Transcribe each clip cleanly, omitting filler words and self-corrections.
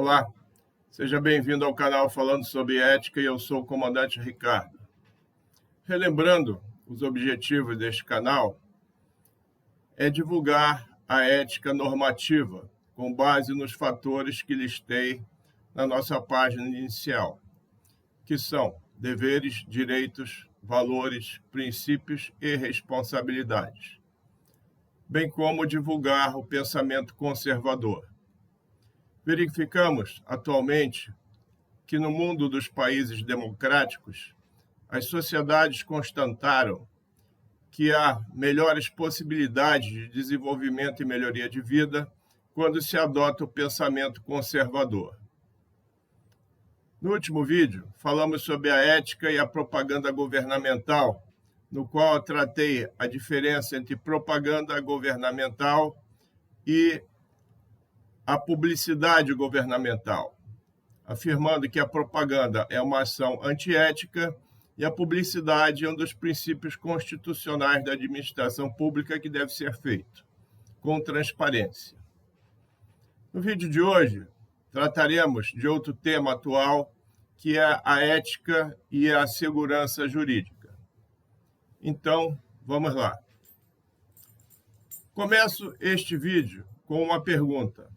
Olá, seja bem-vindo ao canal Falando sobre Ética e eu sou o comandante Ricardo. Relembrando, os objetivos deste canal é divulgar a ética normativa com base nos fatores que listei na nossa página inicial, que são deveres, direitos, valores, princípios e responsabilidades, bem como divulgar o pensamento conservador. Verificamos atualmente que no mundo dos países democráticos, as sociedades constataram que há melhores possibilidades de desenvolvimento e melhoria de vida quando se adota o pensamento conservador. No último vídeo, falamos sobre a ética e a propaganda governamental, no qual eu tratei a diferença entre propaganda governamental e a publicidade governamental, afirmando que a propaganda é uma ação antiética e a publicidade é um dos princípios constitucionais da administração pública que deve ser feito, com transparência. No vídeo de hoje, trataremos de outro tema atual, que é a ética e a segurança jurídica. Então, vamos lá. Começo este vídeo com uma pergunta.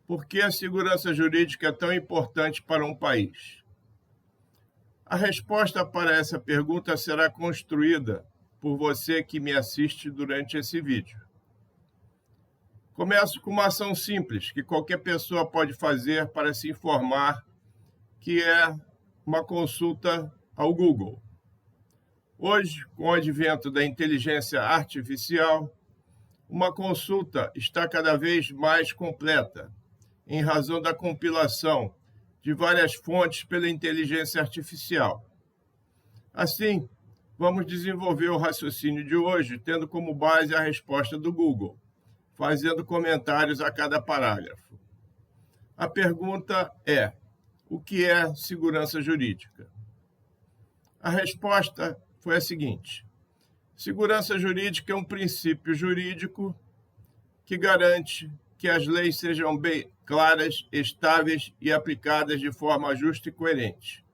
Por que a segurança jurídica é tão importante para um país? A resposta para essa pergunta será construída por você que me assiste durante esse vídeo. Começo com uma ação simples que qualquer pessoa pode fazer para se informar, que é uma consulta ao Google. Hoje, com o advento da inteligência artificial, uma consulta está cada vez mais completa, em razão da compilação de várias fontes pela inteligência artificial. Assim, vamos desenvolver o raciocínio de hoje, tendo como base a resposta do Google, fazendo comentários a cada parágrafo. A pergunta é: o que é segurança jurídica? A resposta foi a seguinte: segurança jurídica é um princípio jurídico que garante que as leis sejam bem claras, estáveis e aplicadas de forma justa e coerente.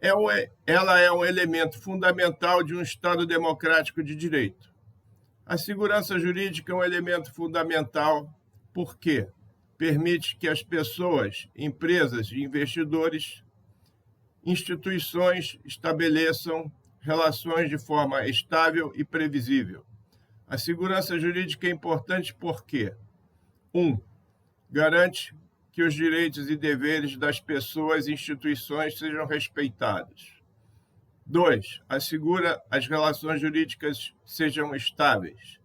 Ela é um elemento fundamental de um Estado democrático de direito. A segurança jurídica é um elemento fundamental porque permite que as pessoas, empresas e investidores, instituições estabeleçam relações de forma estável e previsível. A segurança jurídica é importante porque 1. Garante que os direitos e deveres das pessoas e instituições sejam respeitados. 2. Assegura as relações jurídicas sejam estáveis.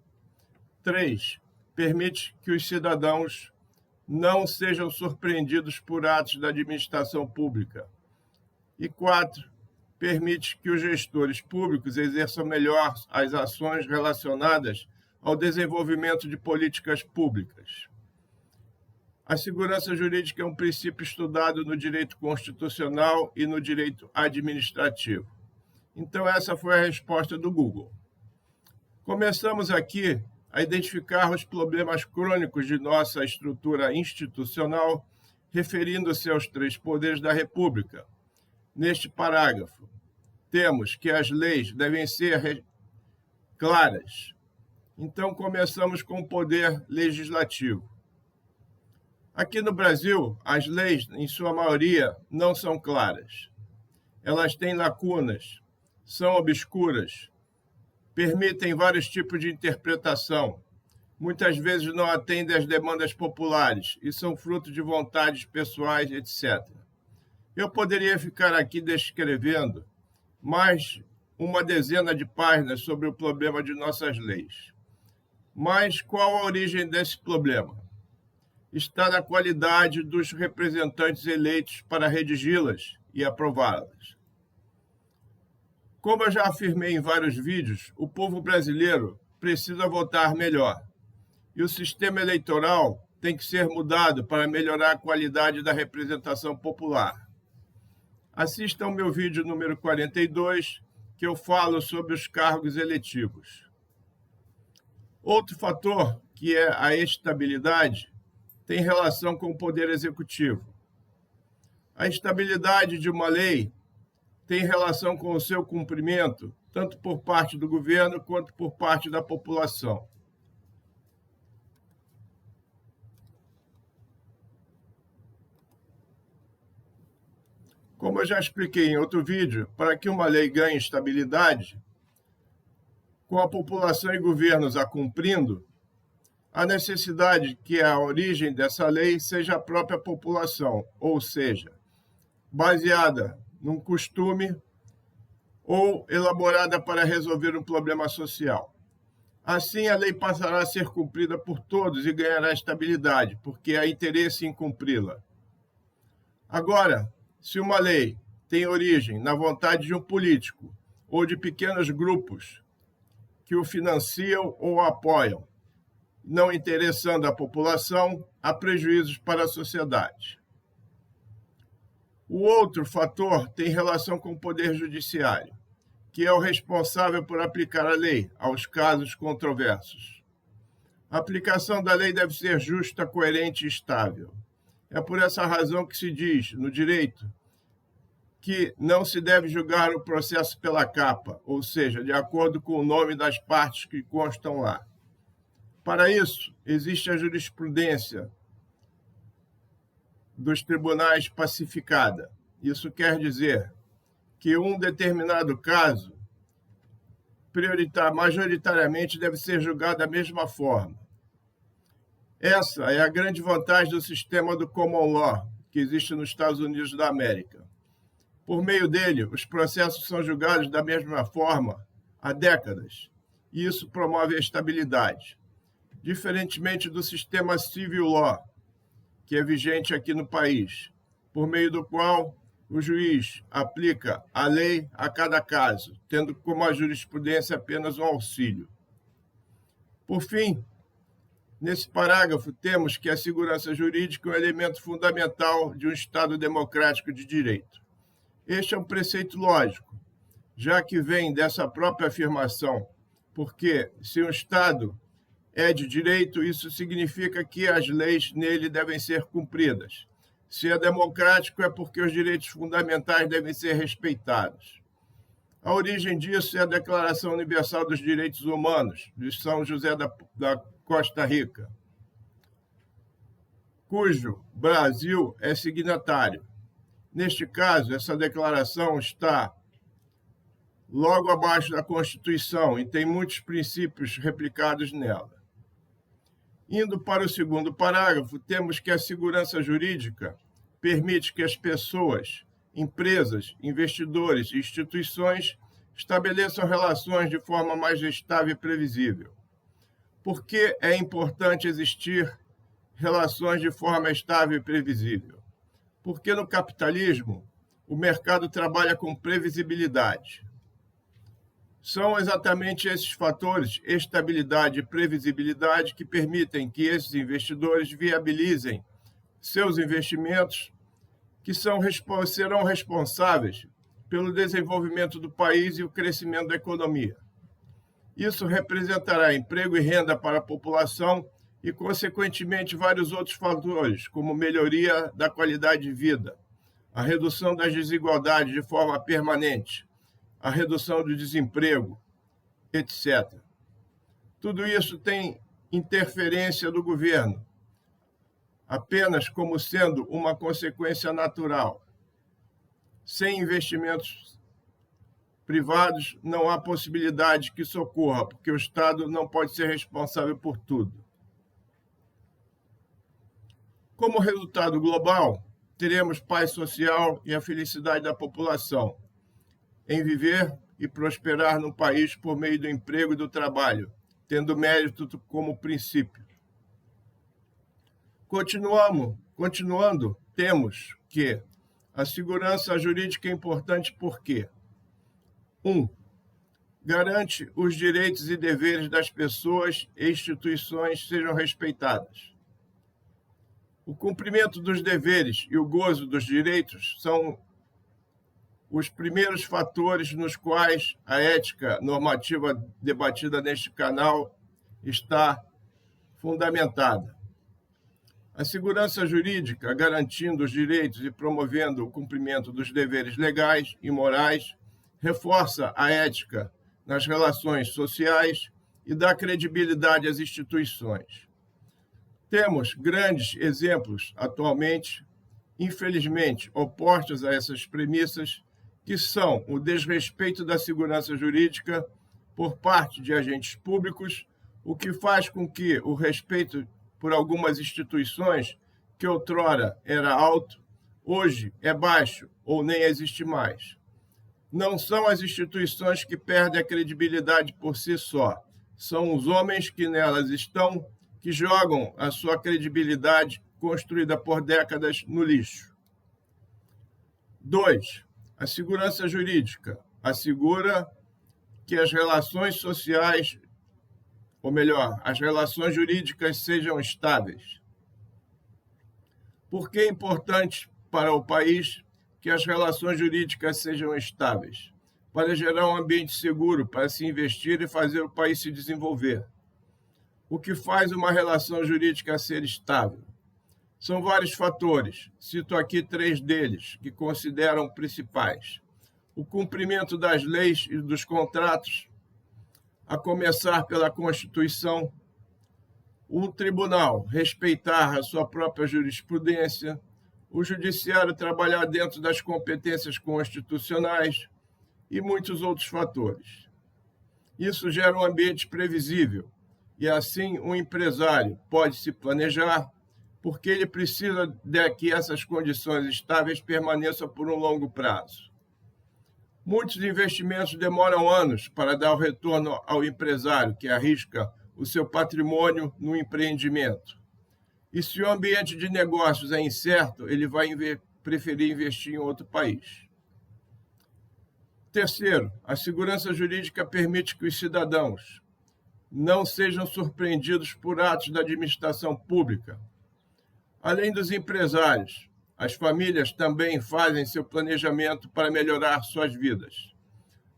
3. Permite que os cidadãos não sejam surpreendidos por atos da administração pública. E 4. Permite que os gestores públicos exerçam melhor as ações relacionadas ao desenvolvimento de políticas públicas. A segurança jurídica é um princípio estudado no direito constitucional e no direito administrativo. Então, essa foi a resposta do Google. Começamos aqui a identificar os problemas crônicos de nossa estrutura institucional, referindo-se aos 3 poderes da República. Neste parágrafo, temos que as leis devem ser claras. Então, começamos com o poder legislativo. Aqui no Brasil, as leis, em sua maioria, não são claras. Elas têm lacunas, são obscuras, permitem vários tipos de interpretação, muitas vezes não atendem às demandas populares e são fruto de vontades pessoais, etc. Eu poderia ficar aqui descrevendo mais uma dezena de páginas sobre o problema de nossas leis. Mas qual a origem desse problema? Está na qualidade dos representantes eleitos para redigi-las e aprová-las. Como eu já afirmei em vários vídeos, o povo brasileiro precisa votar melhor. E o sistema eleitoral tem que ser mudado para melhorar a qualidade da representação popular. Assista ao meu vídeo número 42, que eu falo sobre os cargos eletivos. Outro fator, que é a estabilidade, tem relação com o Poder Executivo. A estabilidade de uma lei tem relação com o seu cumprimento, tanto por parte do governo quanto por parte da população. Como eu já expliquei em outro vídeo, para que uma lei ganhe estabilidade, com a população e governos a cumprindo, a necessidade que a origem dessa lei seja a própria população, ou seja, baseada num costume ou elaborada para resolver um problema social. Assim, a lei passará a ser cumprida por todos e ganhará estabilidade, porque há interesse em cumpri-la. Agora, se uma lei tem origem na vontade de um político ou de pequenos grupos que o financiam ou apoiam, não interessando a população, há prejuízos para a sociedade. O outro fator tem relação com o Poder Judiciário, que é o responsável por aplicar a lei aos casos controversos. A aplicação da lei deve ser justa, coerente e estável. É por essa razão que se diz, no direito, que não se deve julgar o processo pela capa, ou seja, de acordo com o nome das partes que constam lá. Para isso, existe a jurisprudência dos tribunais pacificada. Isso quer dizer que um determinado caso, majoritariamente, deve ser julgado da mesma forma. Essa é a grande vantagem do sistema do common law, que existe nos Estados Unidos da América. Por meio dele, os processos são julgados da mesma forma há décadas, e isso promove a estabilidade. Diferentemente do sistema civil law, que é vigente aqui no país, por meio do qual o juiz aplica a lei a cada caso, tendo como a jurisprudência apenas um auxílio. Por fim, nesse parágrafo, temos que a segurança jurídica é um elemento fundamental de um Estado democrático de direito. Este é um preceito lógico, já que vem dessa própria afirmação, porque se um Estado é de direito, isso significa que as leis nele devem ser cumpridas. Se é democrático, é porque os direitos fundamentais devem ser respeitados. A origem disso é a Declaração Universal dos Direitos Humanos, de São José da Costa Rica, cujo Brasil é signatário. Neste caso, essa declaração está logo abaixo da Constituição e tem muitos princípios replicados nela. Indo para o segundo parágrafo, temos que a segurança jurídica permite que as pessoas, empresas, investidores e instituições estabeleçam relações de forma mais estável e previsível. Por que é importante existir relações de forma estável e previsível? Porque no capitalismo, o mercado trabalha com previsibilidade. São exatamente esses fatores, estabilidade e previsibilidade, que permitem que esses investidores viabilizem seus investimentos, que serão responsáveis pelo desenvolvimento do país e o crescimento da economia. Isso representará emprego e renda para a população e, consequentemente, vários outros fatores, como melhoria da qualidade de vida, a redução das desigualdades de forma permanente, a redução do desemprego, etc. Tudo isso tem interferência do governo, apenas como sendo uma consequência natural. Sem investimentos privados, não há possibilidade que isso ocorra, porque o Estado não pode ser responsável por tudo. Como resultado global, teremos paz social e a felicidade da população em viver e prosperar no país por meio do emprego e do trabalho, tendo mérito como princípio. Continuando, temos que a segurança jurídica é importante porque 1. Garante os direitos e deveres das pessoas e instituições sejam respeitadas. O cumprimento dos deveres e o gozo dos direitos são os primeiros fatores nos quais a ética normativa debatida neste canal está fundamentada. A segurança jurídica, garantindo os direitos e promovendo o cumprimento dos deveres legais e morais, reforça a ética nas relações sociais e dá credibilidade às instituições. Temos grandes exemplos atualmente, infelizmente, opostos a essas premissas, que são o desrespeito da segurança jurídica por parte de agentes públicos, o que faz com que o respeito por algumas instituições, que outrora era alto, hoje é baixo ou nem existe mais. Não são as instituições que perdem a credibilidade por si só, são os homens que nelas estão que jogam a sua credibilidade construída por décadas no lixo. 2. A segurança jurídica assegura que as relações sociais, ou melhor, as relações jurídicas sejam estáveis. Por que é importante para o país que as relações jurídicas sejam estáveis? Para gerar um ambiente seguro para se investir e fazer o país se desenvolver. O que faz uma relação jurídica ser estável? São vários fatores, cito aqui 3 deles, que consideram principais. O cumprimento das leis e dos contratos, a começar pela Constituição, o tribunal respeitar a sua própria jurisprudência, o judiciário trabalhar dentro das competências constitucionais e muitos outros fatores. Isso gera um ambiente previsível e, assim, um empresário pode se planejar porque ele precisa de que essas condições estáveis permaneçam por um longo prazo. Muitos investimentos demoram anos para dar o retorno ao empresário que arrisca o seu patrimônio no empreendimento. E se o ambiente de negócios é incerto, ele vai preferir investir em outro país. Terceiro, a segurança jurídica permite que os cidadãos não sejam surpreendidos por atos da administração pública. Além dos empresários, as famílias também fazem seu planejamento para melhorar suas vidas.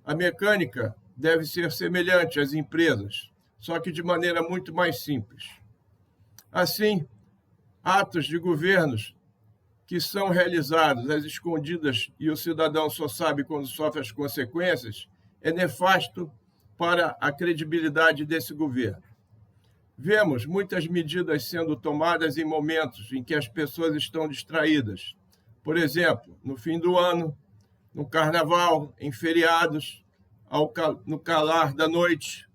A mecânica deve ser semelhante às empresas, só que de maneira muito mais simples. Assim, atos de governos que são realizados às escondidas e o cidadão só sabe quando sofre as consequências, é nefasto para a credibilidade desse governo. Vemos muitas medidas sendo tomadas em momentos em que as pessoas estão distraídas. Por exemplo, no fim do ano, no carnaval, em feriados, no calar da noite.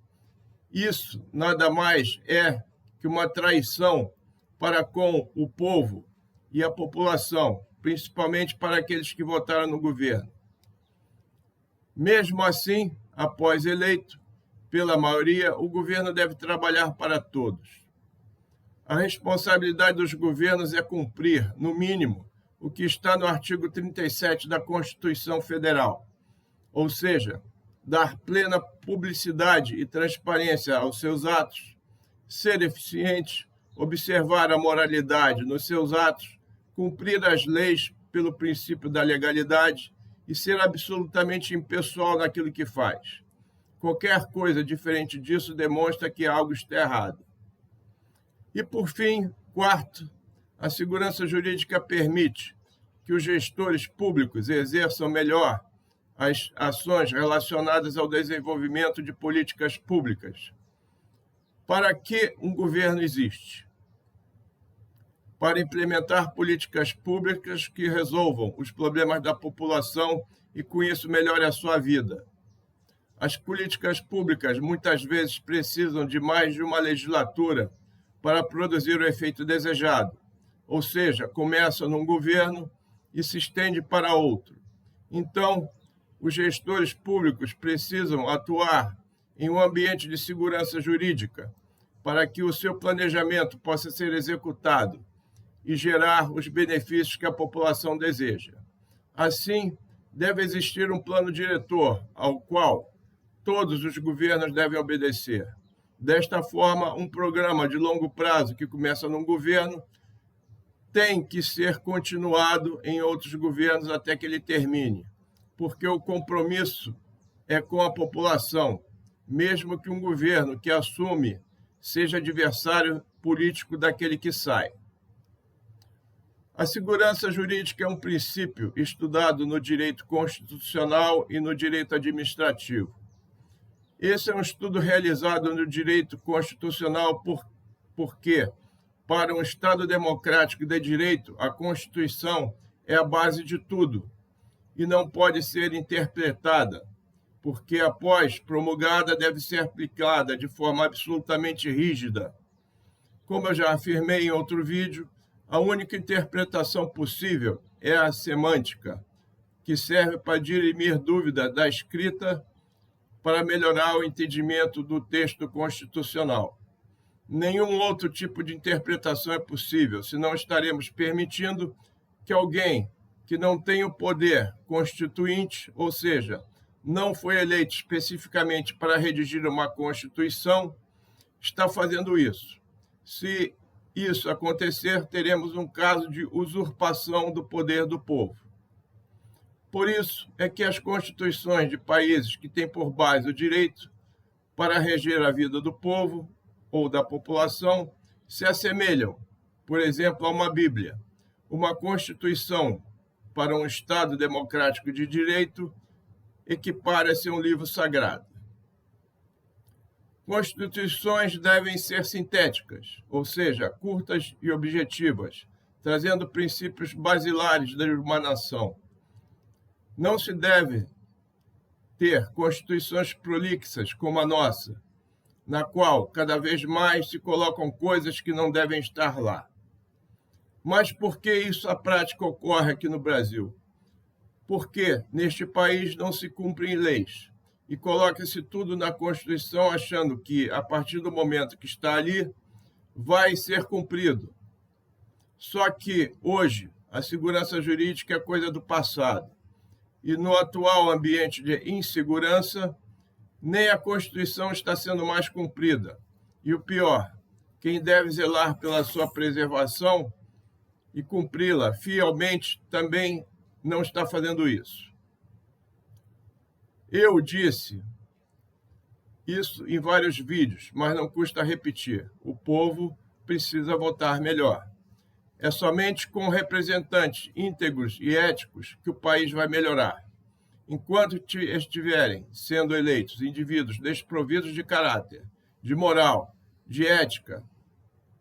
Isso nada mais é que uma traição para com o povo e a população, principalmente para aqueles que votaram no governo. Mesmo assim, após eleito, pela maioria, o governo deve trabalhar para todos. A responsabilidade dos governos é cumprir, no mínimo, o que está no artigo 37 da Constituição Federal, ou seja, dar plena publicidade e transparência aos seus atos, ser eficiente, observar a moralidade nos seus atos, cumprir as leis pelo princípio da legalidade e ser absolutamente impessoal naquilo que faz. Qualquer coisa diferente disso demonstra que algo está errado. E, por fim, quarto, a segurança jurídica permite que os gestores públicos exerçam melhor as ações relacionadas ao desenvolvimento de políticas públicas. Para que um governo existe? Para implementar políticas públicas que resolvam os problemas da população e, com isso, melhore a sua vida. As políticas públicas muitas vezes precisam de mais de uma legislatura para produzir o efeito desejado, ou seja, começa num governo e se estende para outro. Então, os gestores públicos precisam atuar em um ambiente de segurança jurídica para que o seu planejamento possa ser executado e gerar os benefícios que a população deseja. Assim, deve existir um plano diretor ao qual todos os governos devem obedecer. Desta forma, um programa de longo prazo que começa num governo tem que ser continuado em outros governos até que ele termine, porque o compromisso é com a população, mesmo que um governo que assume seja adversário político daquele que sai. A segurança jurídica é um princípio estudado no direito constitucional e no direito administrativo. Esse é um estudo realizado no direito constitucional porque, para um Estado democrático de direito, a Constituição é a base de tudo e não pode ser interpretada, porque, após promulgada, deve ser aplicada de forma absolutamente rígida. Como eu já afirmei em outro vídeo, a única interpretação possível é a semântica, que serve para dirimir dúvida da escrita para melhorar o entendimento do texto constitucional. Nenhum outro tipo de interpretação é possível, senão estaremos permitindo que alguém que não tem o poder constituinte, ou seja, não foi eleito especificamente para redigir uma Constituição, está fazendo isso. Se isso acontecer, teremos um caso de usurpação do poder do povo. Por isso é que as constituições de países que têm por base o direito para reger a vida do povo ou da população se assemelham, por exemplo, a uma Bíblia. Uma Constituição para um Estado democrático de direito equipara-se a um livro sagrado. Constituições devem ser sintéticas, ou seja, curtas e objetivas, trazendo princípios basilares de uma nação. Não se deve ter constituições prolixas como a nossa, na qual cada vez mais se colocam coisas que não devem estar lá. Mas por que isso a prática ocorre aqui no Brasil? Porque neste país não se cumprem leis e coloca-se tudo na Constituição achando que, a partir do momento que está ali, vai ser cumprido. Só que, hoje, a segurança jurídica é coisa do passado. E no atual ambiente de insegurança, nem a Constituição está sendo mais cumprida. E o pior, quem deve zelar pela sua preservação e cumpri-la fielmente também não está fazendo isso. Eu disse isso em vários vídeos, mas não custa repetir. O povo precisa votar melhor. É somente com representantes íntegros e éticos que o país vai melhorar. Enquanto estiverem sendo eleitos indivíduos desprovidos de caráter, de moral, de ética,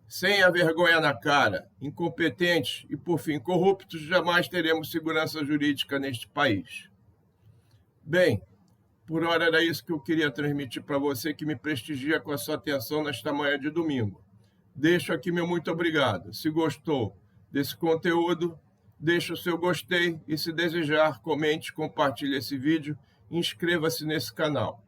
sem a vergonha na cara, incompetentes e, por fim, corruptos, jamais teremos segurança jurídica neste país. Bem, por hora era isso que eu queria transmitir para você que me prestigia com a sua atenção nesta manhã de domingo. Deixo aqui meu muito obrigado. Se gostou desse conteúdo, deixe o seu gostei e, se desejar, comente, compartilhe esse vídeo e inscreva-se nesse canal.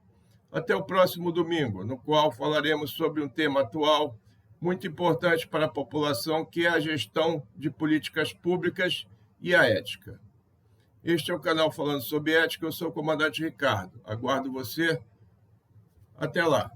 Até o próximo domingo, no qual falaremos sobre um tema atual muito importante para a população, que é a gestão de políticas públicas e a ética. Este é o canal Falando sobre Ética, eu sou o comandante Ricardo. Aguardo você. Até lá.